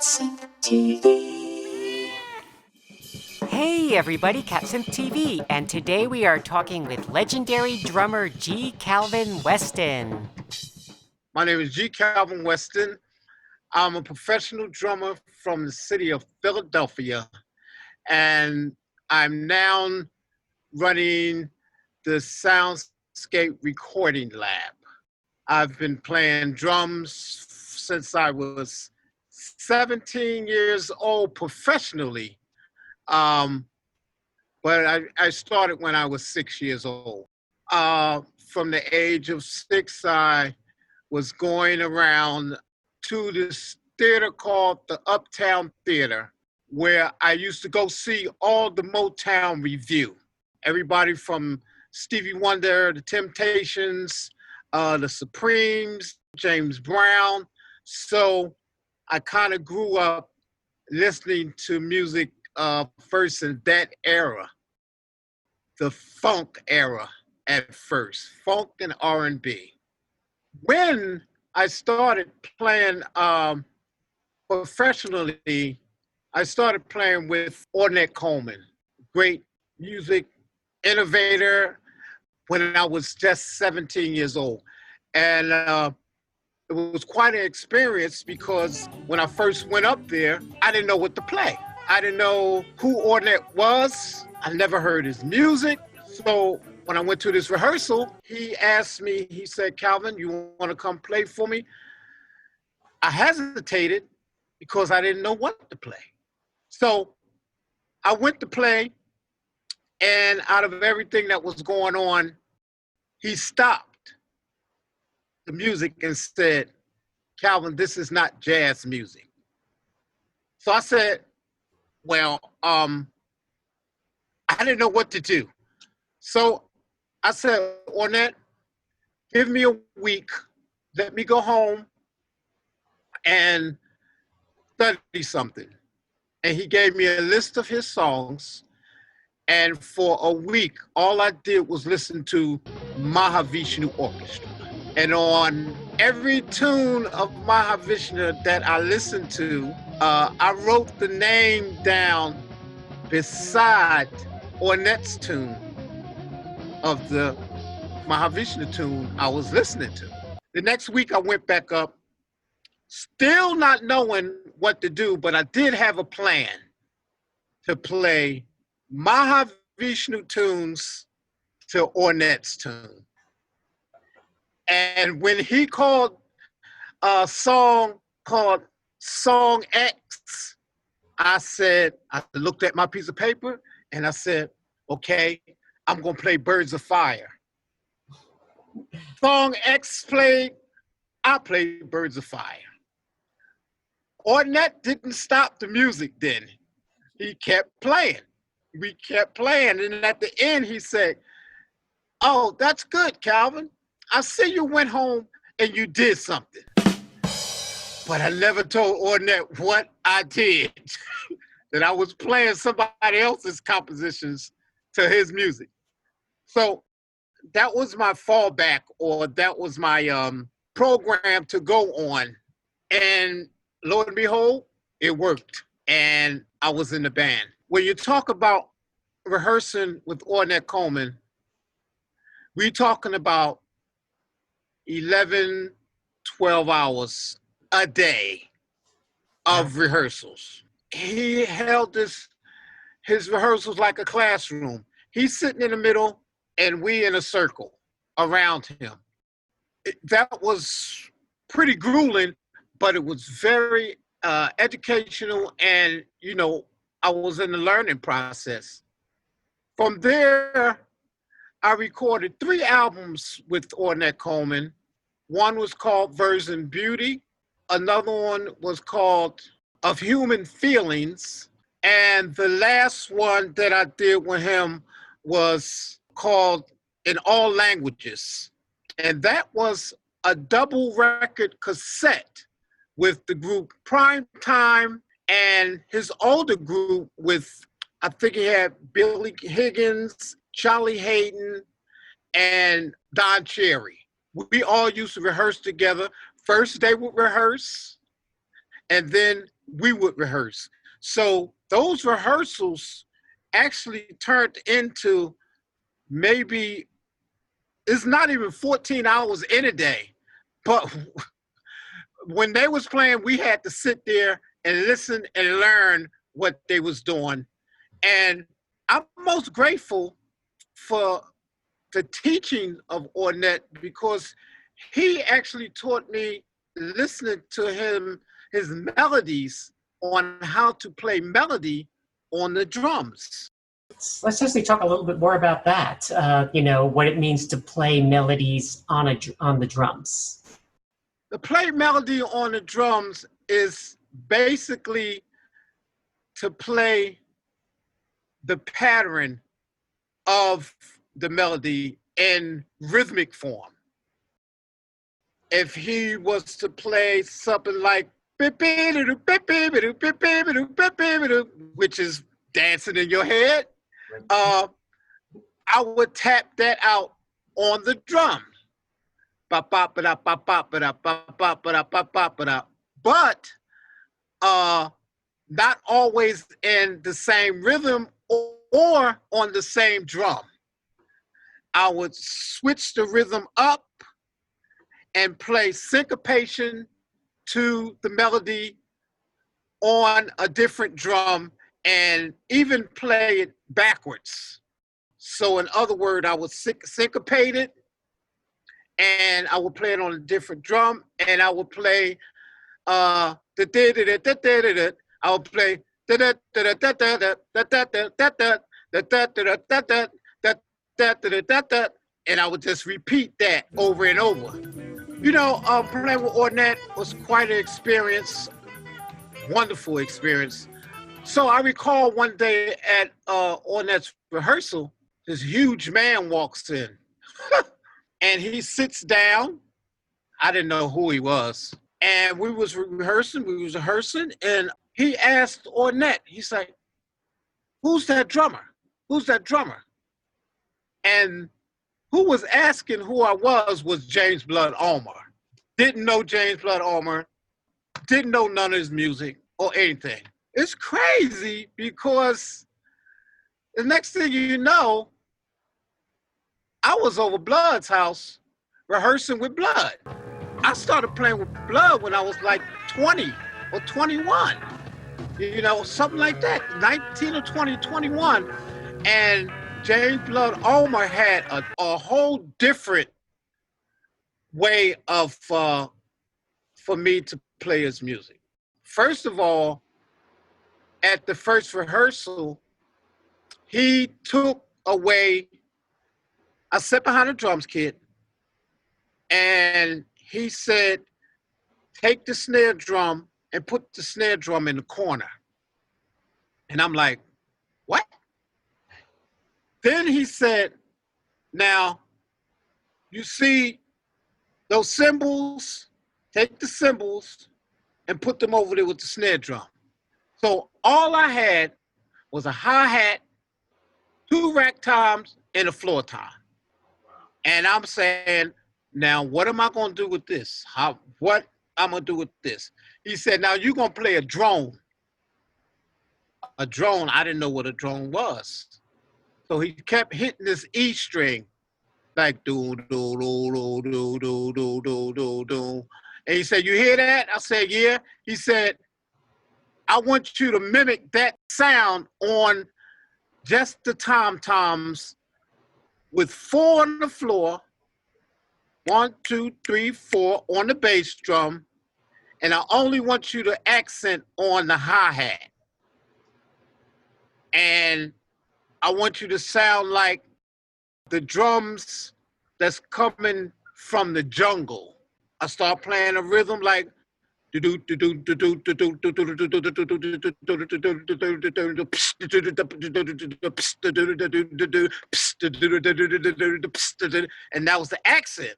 Synth TV. Hey everybody, Synth TV, and today we are talking with legendary drummer G. Calvin Weston. My name is G. Calvin Weston. I'm a professional drummer from the city of Philadelphia, and I'm now running the Soundscape Recording Lab. I've been playing drums since I was 17 years old professionally, but I started when I was 6 years old. From the age of 6, I was going around to this theater called the Uptown Theater, where I used to go see all the Motown review. Everybody from Stevie Wonder, the Temptations, the Supremes, James Brown. So I kind of grew up listening to music first in that era, the funk era at first, funk and R&B. When I started playing professionally, I started playing with Ornette Coleman, great music innovator, when I was just 17 years old. And it was quite an experience because when I first went up there, I didn't know what to play. I didn't know who Ornette was. I never heard his music. So when I went to this rehearsal, he asked me, he said, "Calvin, you want to come play for me?" I hesitated because I didn't know what to play. So I went to play, and out of everything that was going on, he stopped the music and said, "Calvin, this is not jazz music." So I said, well, I didn't know what to do. So I said, "Ornette, give me a week. Let me go home and study something." And he gave me a list of his songs. And for a week, all I did was listen to Mahavishnu Orchestra. And on every tune of Mahavishnu that I listened to, I wrote the name down beside Ornette's tune of the Mahavishnu tune I was listening to. The next week I went back up, still not knowing what to do, but I did have a plan to play Mahavishnu tunes to Ornette's tune. And when he called a song called Song X, I looked at my piece of paper and I said, "Okay, I'm gonna play Birds of Fire." Song X played, I played Birds of Fire. Ornette didn't stop the music then. He kept playing. We kept playing. And at the end, he said, "Oh, that's good, Calvin. I see you went home and you did something." But I never told Ornette what I did, that I was playing somebody else's compositions to his music. So that was my fallback, or that was my program to go on. And lo and behold, it worked. And I was in the band. When you talk about rehearsing with Ornette Coleman, we're talking about 11, 12 hours a day of rehearsals. He held his rehearsals like a classroom. He's sitting in the middle and we in a circle around him. That was pretty grueling, but it was very educational, and I was in the learning process. From there, I recorded 3 albums with Ornette Coleman. One was called Version Beauty. Another one was called Of Human Feelings. And the last one that I did with him was called In All Languages. And that was a double record cassette with the group Prime Time and his older group with, I think he had Billy Higgins, Charlie Hayden, and Don Cherry. We all used to rehearse together. First they would rehearse, and then we would rehearse. So those rehearsals actually turned into maybe, it's not even 14 hours in a day, but when they was playing, we had to sit there and listen and learn what they was doing. And I'm most grateful for the teaching of Ornette, because he actually taught me, listening to him, his melodies, on how to play melody on the drums. Let's just talk a little bit more about that. What it means to play melodies on the drums. The play melody on the drums is basically to play the pattern of the melody in rhythmic form. If he was to play something like, which is dancing in your head, I would tap that out on the drum. But not always in the same rhythm or on the same drum. I would switch the rhythm up and play syncopation to the melody on a different drum, and even play it backwards. So in other words, I would syncopate it, and I would play it on a different drum, and I would play I would play and I would just repeat that over and over. Playing with Ornette was quite an experience, wonderful experience. So I recall one day at Ornette's rehearsal, this huge man walks in and he sits down. I didn't know who he was. And we was rehearsing, and he asked Ornette, he's like, who's that drummer? Who's that drummer? And who was asking who I was James Blood Ulmer. Didn't know James Blood Ulmer, didn't know none of his music or anything. It's crazy because the next thing you know, I was over Blood's house rehearsing with Blood. I started playing with Blood when I was like 20 or 21, something like that, 19 or 20, 21. And James Blood Ulmer had a whole different way of, for me to play his music. First of all, at the first rehearsal, he took away, I sat behind the drums kit, and he said, take the snare drum and put the snare drum in the corner. And I'm like, what? Then he said, now, you see those cymbals, take the cymbals and put them over there with the snare drum. So all I had was a hi-hat, 2 rack toms, and a floor tom. And I'm saying, now what am I gonna do with this? What I'm gonna do with this? He said, now you're gonna play a drone. A drone, I didn't know what a drone was. So he kept hitting this E string, like do, do, do, do, do, do, do, do, do. And he said, you hear that? I said, yeah. He said, I want you to mimic that sound on just the tom-toms with 4 on the floor, 1, 2, 3, 4 on the bass drum, and I only want you to accent on the hi-hat. And I want you to sound like the drums that's coming from the jungle. I start playing a rhythm like and that was the accent.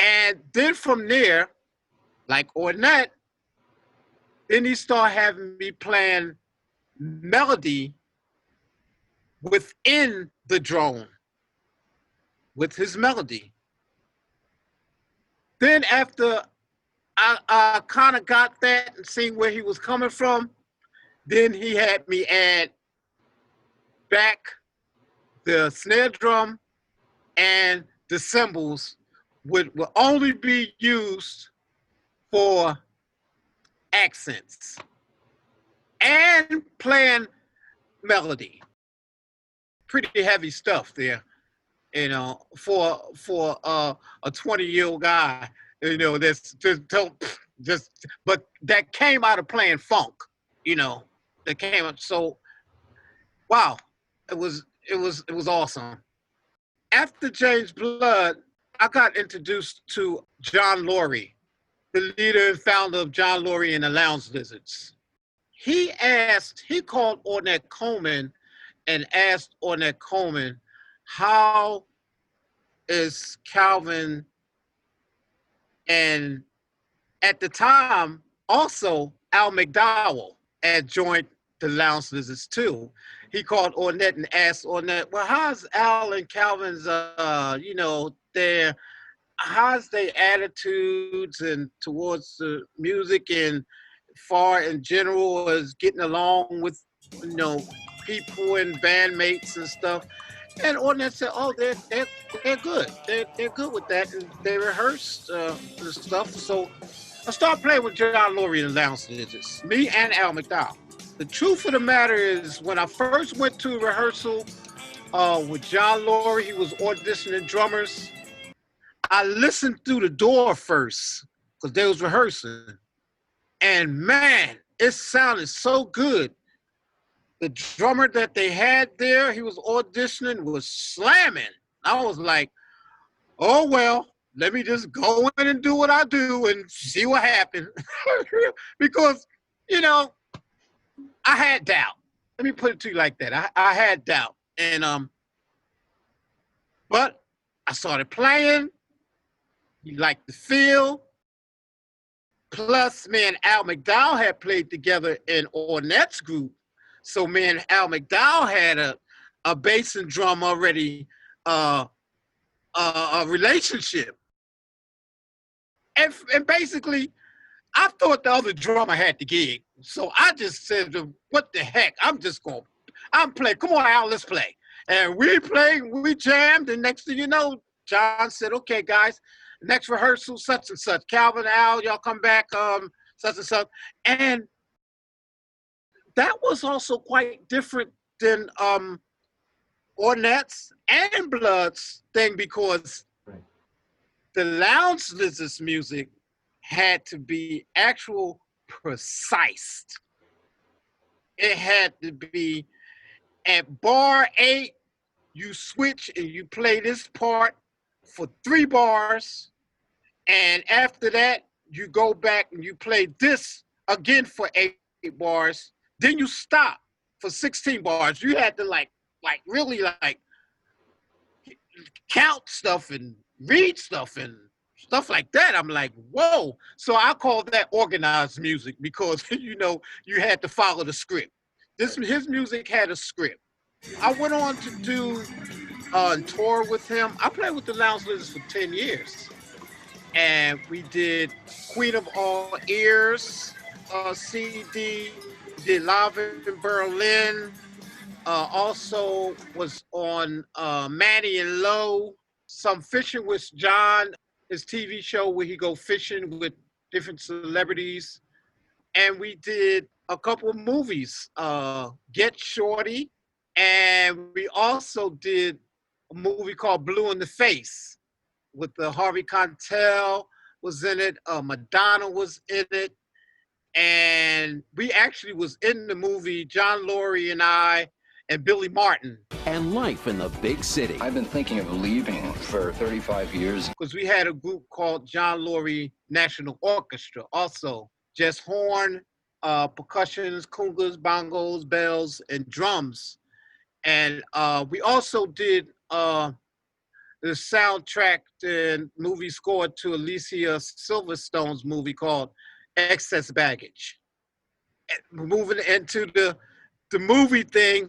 And then from there, like Ornette, then he started having me playing melody within the drone with his melody. Then after I kind of got that and seen where he was coming from. Then he had me add back the snare drum and the cymbals will only be used for accents and playing melody. Pretty heavy stuff there, for a 20-year-old guy, that's just but that came out of playing funk, you know, that came up. So wow, it was awesome. After James Blood, I got introduced to John Laurie, the leader and founder of John Laurie and the Lounge Lizards. He called Ornette Coleman and asked Ornette Coleman, how is Calvin, and at the time, also Al McDowell had joined the Lounge Lizards too. He called Ornette and asked Ornette, well, how's Al and Calvin's, how's their attitudes and towards the music and far in general as getting along with, people and bandmates and stuff. And Ornette said, oh, they're good. They're good with that. And they rehearsed the stuff. So I started playing with John Laurie and the Lounge Lizards, me and Al McDowell. The truth of the matter is, when I first went to rehearsal with John Laurie, he was auditioning drummers. I listened through the door first because they was rehearsing. And man, it sounded so good. The drummer that they had there, he was auditioning, was slamming. I was like, oh, well, let me just go in and do what I do and see what happens. Because, I had doubt. Let me put it to you like that. I had doubt. And but I started playing. He liked the feel. Plus, me and Al McDowell had played together in Ornette's group. So me and Al McDowell had a bass and drum already, a relationship. And basically, I thought the other drummer had the gig. So I just said, what the heck? I'm playing. Come on, Al, let's play. And we played, we jammed, and next thing you know, John said, okay, guys, next rehearsal, such and such. Calvin, Al, y'all come back, such and such. And that was also quite different than Ornette's and Blood's thing, because the Lounge Lizards music had to be actual precise. It had to be at bar 8, you switch and you play this part for 3 bars. And after that, you go back and you play this again for 8 bars. Then you stop for 16 bars. You had to really count stuff and read stuff and stuff like that. I'm like, whoa. So I call that organized music, because, you had to follow the script. His music had a script. I went on to do tour with him. I played with the Lounge Lizards for 10 years. And we did Queen of All Ears CD, did Live in Berlin, also was on Manny and Lowe, some Fishing with John, his TV show where he go fishing with different celebrities. And we did a couple of movies, Get Shorty, and we also did a movie called Blue in the Face with Harvey Keitel was in it, Madonna was in it, and we actually was in the movie, John Laurie and I, and Billy Martin. And life in the big city. I've been thinking of leaving for 35 years. Because we had a group called John Laurie National Orchestra, also. Just horn, percussions, congas, bongos, bells, and drums. And we also did the soundtrack and movie score to Alicia Silverstone's movie called Excess Baggage. And moving into the movie thing,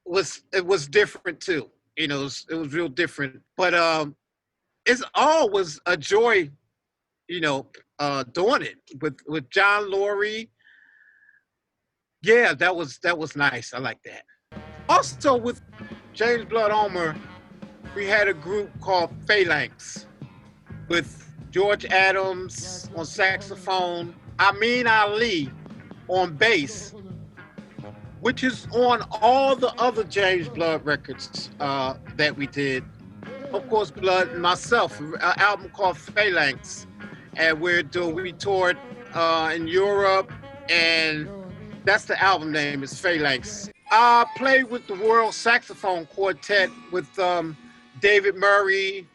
was different too. It was real different. But it's always a joy doing it with John Laurie. Yeah, that was nice. I like that. Also with James Blood Ulmer, we had a group called Phalanx with George Adams on saxophone, Amin Ali on bass, which is on all the other James Blood records that we did. Of course, Blood and myself, an album called Phalanx, and we toured in Europe, and that's the album name, is Phalanx. I played with the World Saxophone Quartet with David Murray,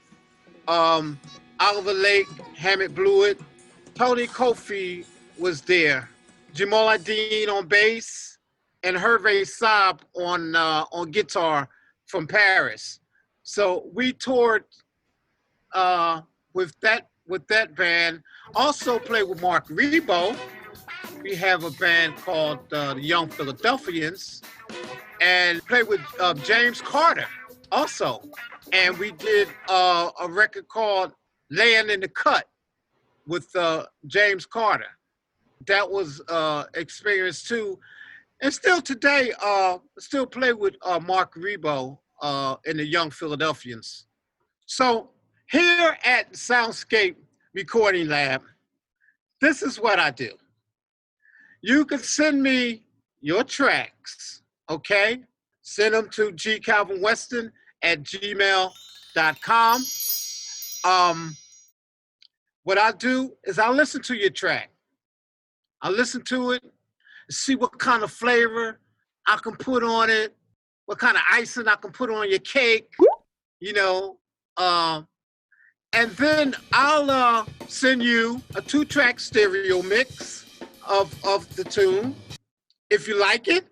Oliver Lake, Hammett Blewett, Tony Kofi was there, Jamal Adine on bass, and Hervé Saab on guitar from Paris. So we toured with that band. Also played with Mark Rebo. We have a band called the Young Philadelphians, and played with James Carter also. And we did a record called Laying in the Cut with James Carter. That was experience too. And still today, still play with Mark Rebo in the Young Philadelphians. So here at Soundscape Recording Lab, this is what I do. You can send me your tracks, okay? Send them to gcalvinweston@gmail.com. What I do is I listen to your track. I listen to it, see what kind of flavor I can put on it, what kind of icing I can put on your cake, and then I'll send you a 2-track stereo mix of the tune. If you like it,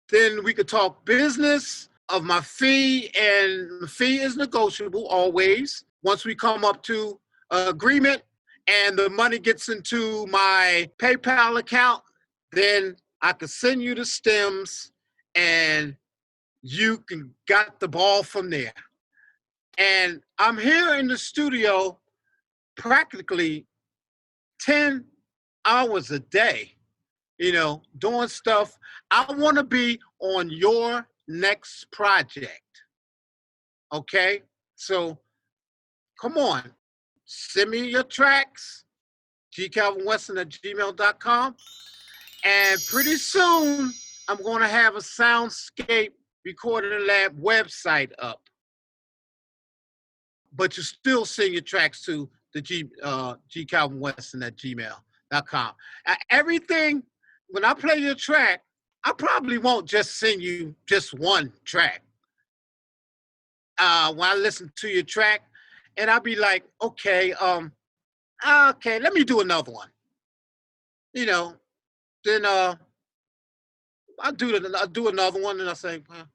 then we could talk business of my fee, and the fee is negotiable always. Once we come up to an agreement and the money gets into my PayPal account, then I can send you the stems and you can got the ball from there. And I'm here in the studio practically 10 hours a day, doing stuff. I want to be on your next project. Okay? So come on, send me your tracks, gcalvinweston@gmail.com. And pretty soon, I'm going to have a Soundscape Recording Lab website up. But you still send your tracks to the gcalvinweston@gmail.com. Everything, when I play your track, I probably won't just send you just one track. When I listen to your track, and I'll be like, okay, let me do another one. Then I'll do another one, and I'll say, well,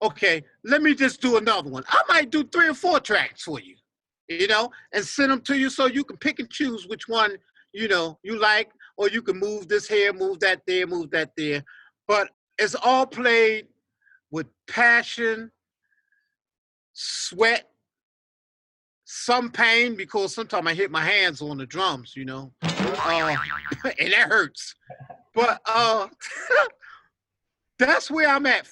okay, let me just do another one. I might do 3 or 4 tracks for you, and send them to you so you can pick and choose which one, you like, or you can move this here, move that there, move that there. But it's all played with passion, sweat, some pain, because sometimes I hit my hands on the drums, and that hurts. But that's where I'm at.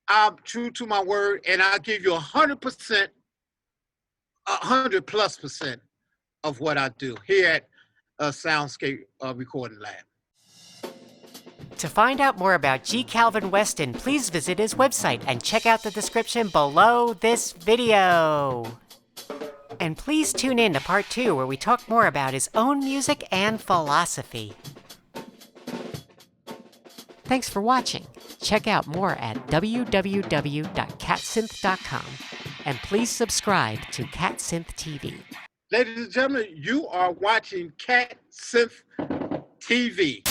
I'm true to my word, and I'll give you 100%, 100+% of what I do here at Soundscape Recording Lab. To find out more about G. Calvin Weston, please visit his website and check out the description below this video. And please tune in to part 2, where we talk more about his own music and philosophy. Thanks for watching. Check out more at www.catsynth.com. And please subscribe to CatSynth TV. Ladies and gentlemen, you are watching CatSynth TV.